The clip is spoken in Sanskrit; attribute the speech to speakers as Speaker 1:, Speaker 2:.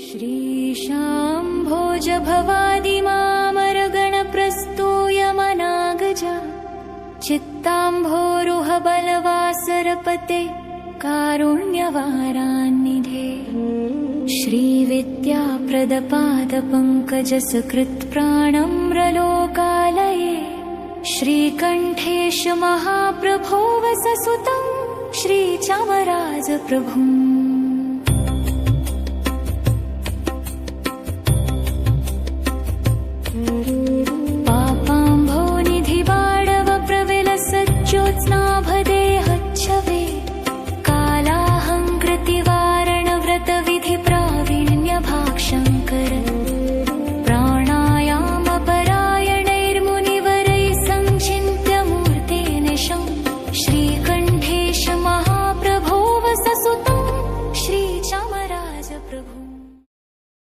Speaker 1: श्रीशाम्भोज भवादिमामरगणप्रस्तूयमनागजा चित्ताम्भोरुह बलवासरपते कारुण्यवारान्निधे श्रीविद्याप्रदपादपङ्कजसकृत्प्राणम्रलोकालये श्रीकण्ठेश महाप्रभो वससुतं श्रीचामराजप्रभुम् ज्योत्स्नाभदेहच्छवे कालाहङ्कृतिवारणव्रतविधिप्रावीण्यभाक्षम्